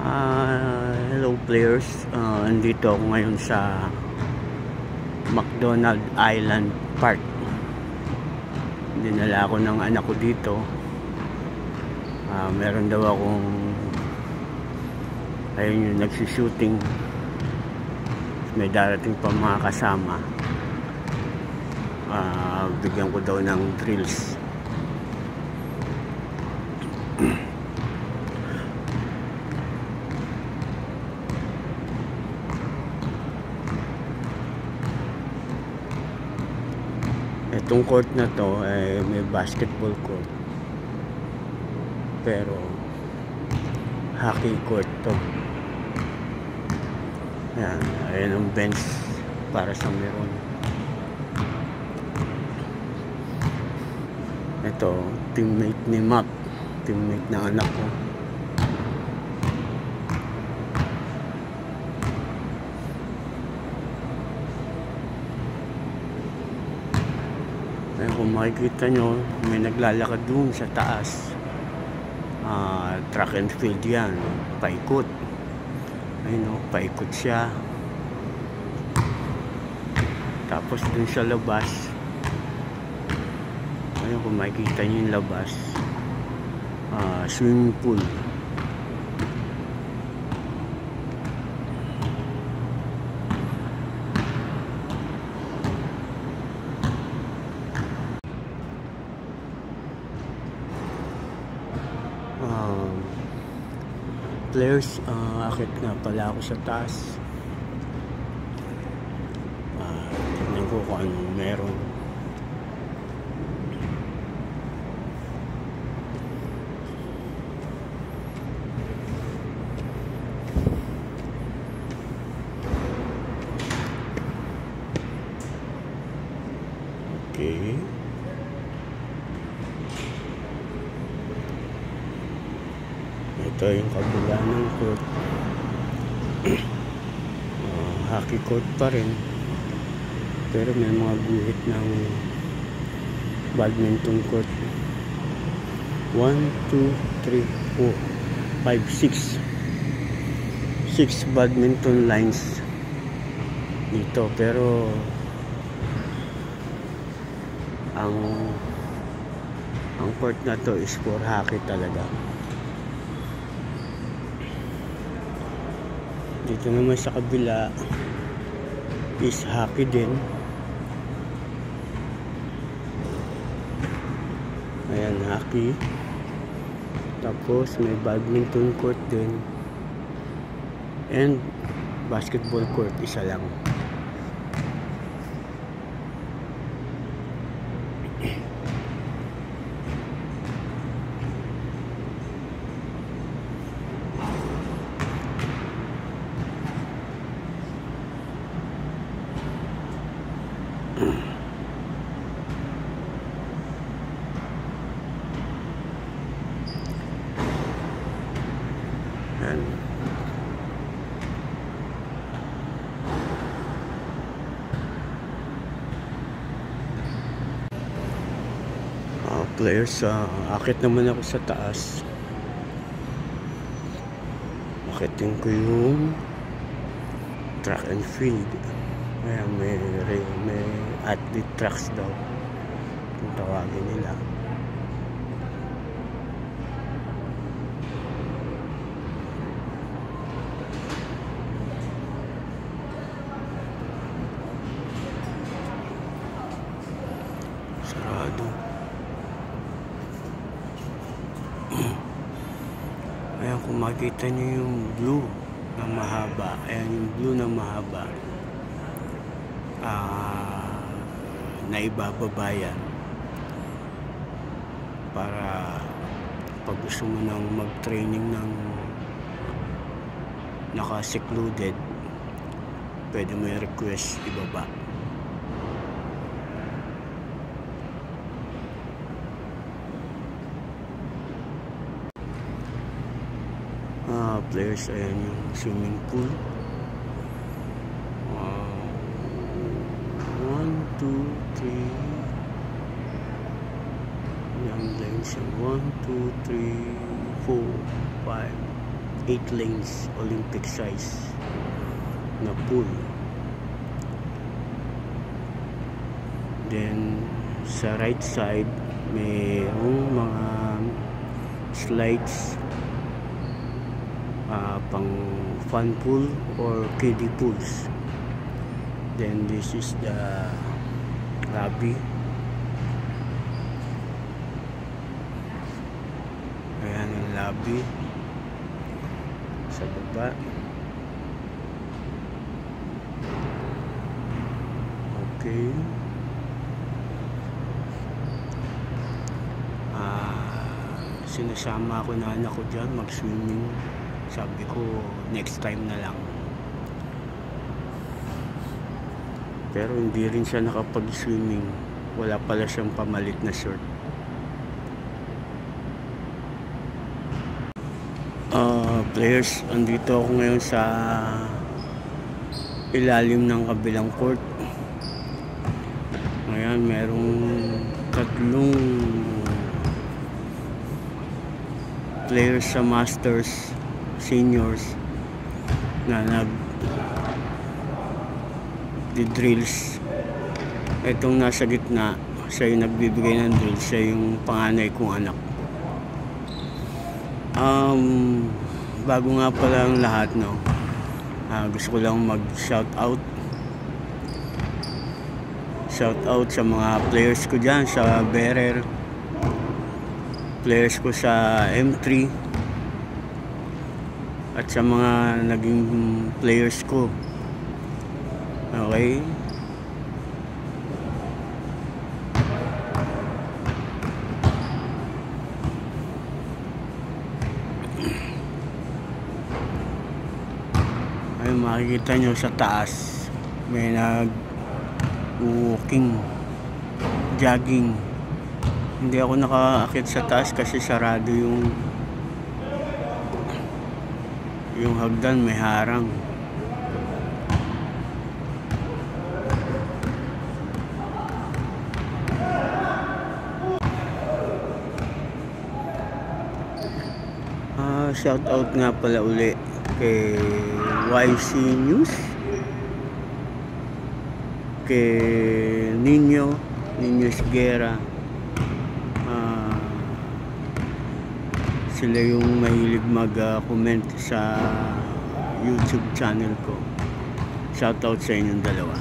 Hello players, andito ako ngayon sa McDonald Island Park. Dinala ako ng anak ko dito. Meron daw akong ayun yung nagsushooting. May darating pa mga kasama. Bigyan ko daw ng drills. Itong court na to ay may basketball court, pero hockey court to. Ayan ang bench para sa meron. Ito, teammate ni Mac, teammate ng anak ko. Ayan, kung makikita nyo, may naglalakad dun sa taas. Track and field yan, paikot. Ayun o, paikot siya. Tapos dun sa labas, ayun, kung makikita nyo yung labas, swimming pool. Players, akit nga pala ako sa taas. Tignan ko kung anong meron. Okay. Ito yung kabila ng court. Hockey court pa rin, pero may mga guhit ng badminton court. 1, 2, 3, 4, 5, 6 badminton lines dito, pero ang court na to is for hockey talaga. Dito naman sa kabila is hockey din. Ayan, hockey. Tapos may badminton court din. And basketball court, isa lang. And players, akit naman ako sa taas. Akitin ko yung track and field. Ayan, may athlete tracks daw kung tawagin nila. Sarado. Ayan, kung makikita nyo yung blue na mahaba, ayan yung blue na mahaba, na ibababa yan para pag gusto mo nang mag-training ng naka-secluded, pwede mo i-request ibaba. Players, ayan yung swimming pool. 1, 2, 3. Yung lanes yung 1, 2, 3, 4, 5, 8 lanes Olympic size na pool. Then sa right side mayroong mga slides, pang fun pool or kiddie pools. Then this is the lobby. Ayan ang lobby sa baba. Okay. Sinasama ako na anak ko dyan mag-swimming. Sabi ko next time na lang, pero hindi rin siya nakapag-swimming. Wala pala siyang pamalit na short. Players, andito ako ngayon sa ilalim ng kabilang court. Ngayon merong 3 players sa Masters Seniors na nag-drills. Itong nasa gitna, siya yung nagbibigay ng drills. Siya yung panganay kong anak. Bago nga pala ang lahat, no, gusto ko lang mag-shout out sa mga players ko dyan sa Bearer, players ko sa M3, at sa mga naging players ko. Okay, ay makikita nyo sa taas may walking, jogging. Hindi ako nakaakit sa taas kasi sarado yung hagdan, may harang. Shout out nga pala uli kay YC News, kay Nino Esguera. Sila yung mahilig mag-comment sa YouTube channel ko. Shout out sa inyong dalawa.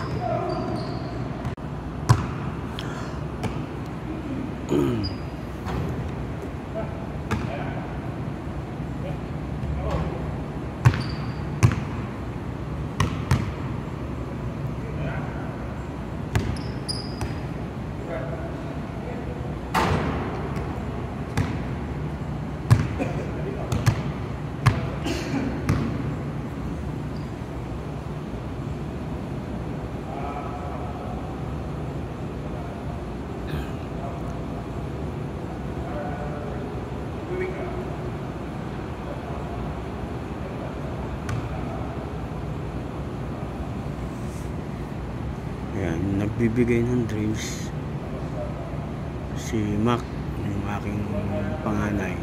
Ayan, nagbibigay ng drinks si Mac, yung aking panganay.